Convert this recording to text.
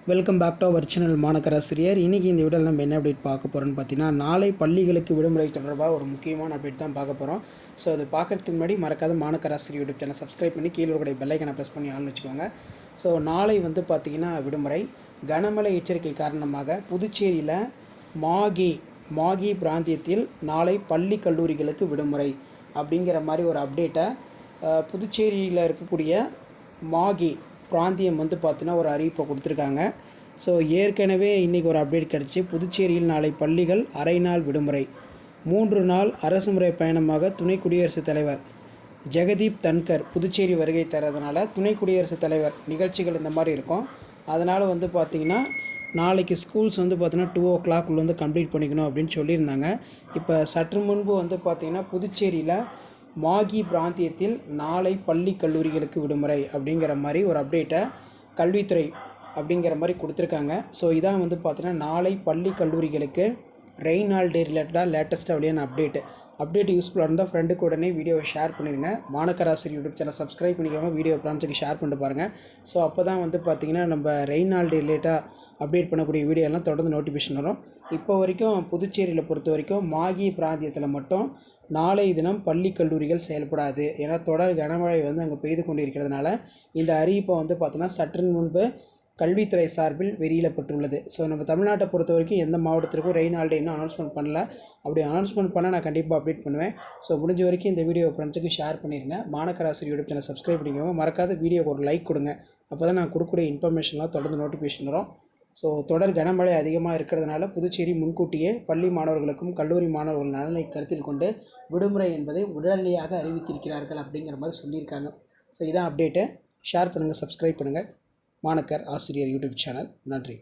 Welcome back to our channel மாணக்கர் ஆசிரியர். இன்றைக்கி இந்த வீடியோவில் நம்ம என்ன அப்டேட் பார்க்க போகிறோன்னு பார்த்தீங்கன்னா, நாளை பள்ளிகளுக்கு விடுமுறை தொடர்பாக ஒரு முக்கியமான அப்டேட் தான் பார்க்க போகிறோம். ஸோ அது பார்க்குறதுக்கு முன்னாடி மறக்காத மாணக்கர் ஆசிரியர் யூடியூப் சேனல் சப்ஸ்கிரைப் பண்ணி கீழே இருக்கிற பெல்லைக்கனை ப்ரெஸ் பண்ணி ஆள்னு வச்சுக்கோங்க. ஸோ நாளை பார்த்திங்கன்னா விடுமுறை. கனமழை எச்சரிக்கை காரணமாக புதுச்சேரியில் மாகி பிராந்தியத்தில் நாளை பள்ளி கல்லூரிகளுக்கு விடுமுறை அப்படிங்கிற மாதிரி ஒரு அப்டேட்டை புதுச்சேரியில் இருக்கக்கூடிய மாகி பிராந்தியம் பார்த்தீங்கன்னா ஒரு அறிவிப்பை கொடுத்துருக்காங்க. ஸோ ஏற்கனவே இன்றைக்கி ஒரு அப்டேட் கிடச்சி, புதுச்சேரியில் நாளை பள்ளிகள் அரை நாள் விடுமுறை. 3 நாள் அரசுமுறை பயணமாக துணை குடியரசுத் தலைவர் ஜெகதீப் தன்கர் புதுச்சேரி வருகை தரதுனால துணை குடியரசுத் தலைவர் நிகழ்ச்சிகள் இந்த மாதிரி இருக்கும். அதனால் பார்த்திங்கன்னா நாளைக்கு ஸ்கூல்ஸ் பார்த்திங்கன்னா 2 o'clock கம்ப்ளீட் பண்ணிக்கணும் அப்படின்னு சொல்லியிருந்தாங்க. இப்போ சற்று முன்பு பார்த்திங்கன்னா புதுச்சேரியில் மாகி பிராந்தியத்தில் நாளை பள்ளி கல்லூரிகளுக்கு விடுமுறை அப்படிங்கிற மாதிரி ஒரு அப்டேட்டை கல்வித்துறை அப்படிங்கிற மாதிரி கொடுத்துருக்காங்க. ஸோ இதான் பார்த்தீங்கன்னா நாளை பள்ளி கல்லூரிகளுக்கு ரெயின் ஹாலிடே ரிலேட்டடாக லேட்டஸ்ட்டாக வெளியான அப்டேட் யூஸ்ஃபுல்லாக இருந்தால் ஃப்ரெண்டுக்கு உடனே வீடியோவை ஷேர் பண்ணிடுங்க. மாணக்கர் ஆசிரியர் யூடியூப் சேனல் சப்ஸ்கிரைப் பண்ணிக்கோங்க, வீடியோ ஃப்ரெண்ட்ஸுக்கு ஷேர் பண்ணிட்டு பாருங்கள். ஸோ அப்போ தான் பார்த்திங்கன்னா நம்ம ரெயின் ஹாலிடே ரிலேட்டாக அப்டேட் பண்ணக்கூடிய வீடியோலாம் தொடர்ந்து நோட்டிஃபிகேஷன் வரும். இப்போ வரைக்கும் புதுச்சேரியில் பொறுத்த வரைக்கும் மாகி பிராந்தியத்தில் மட்டும் நாளைய தினம் பள்ளி கல்லூரிகள் செயல்படாது. ஏன்னா தொடர் கனமழை அங்கே பெய்து கொண்டு இருக்கிறதுனால இந்த அறிவிப்பை பார்த்தோன்னா சற்று முன்பு கல்வித்துறை சார்பில் வெளியிடப்பட்டுள்ளது. ஸோ நம்ம தமிழ்நாட்டை பொறுத்த வரைக்கும் எந்த மாவட்டத்திற்கும் ரெயின் ஹாலிடே இன்னும் அனௌன்ஸ்மெண்ட் பண்ணல. அப்படி அனௌன்ஸ்மெண்ட் பண்ணால் நான் கண்டிப்பாக அப்டேட் பண்ணுவேன். ஸோ முடிஞ்ச வரைக்கும் இந்த வீடியோ ஃப்ரெண்ட்ஸுக்கு ஷேர் பண்ணிடுங்க. மாணக்கர் ஆசிரியர் யூடியூப் சேனல் சப்ஸ்கிரைப் பண்ணிக்கோங்க. மறக்காத வீடியோக்கு ஒரு லைக் கொடுங்க. அப்போ தான் நான் கொடுக்கக்கூடிய இன்ஃபர்மேஷன்லாம் தொடர்ந்து நோட்டிஃபிகேஷன் வரும். ஸோ தொடர் கனமழை அதிகமாக இருக்கிறதுனால புதுச்சேரி முன்கூட்டியே பள்ளி மாணவர்களுக்கும் கல்லூரி மாணவர்கள் நலனை கருத்தில் கொண்டு விடுமுறை என்பதை உடனடியாக அறிவித்திருக்கிறார்கள் அப்படிங்கிற மாதிரி சொல்லியிருக்காங்க. ஸோ இதான் அப்டேட்டு. ஷேர் பண்ணுங்கள், சப்ஸ்கிரைப் பண்ணுங்கள். மாணக்கர் ஆசிரியர் யூடியூப் சேனல். நன்றி.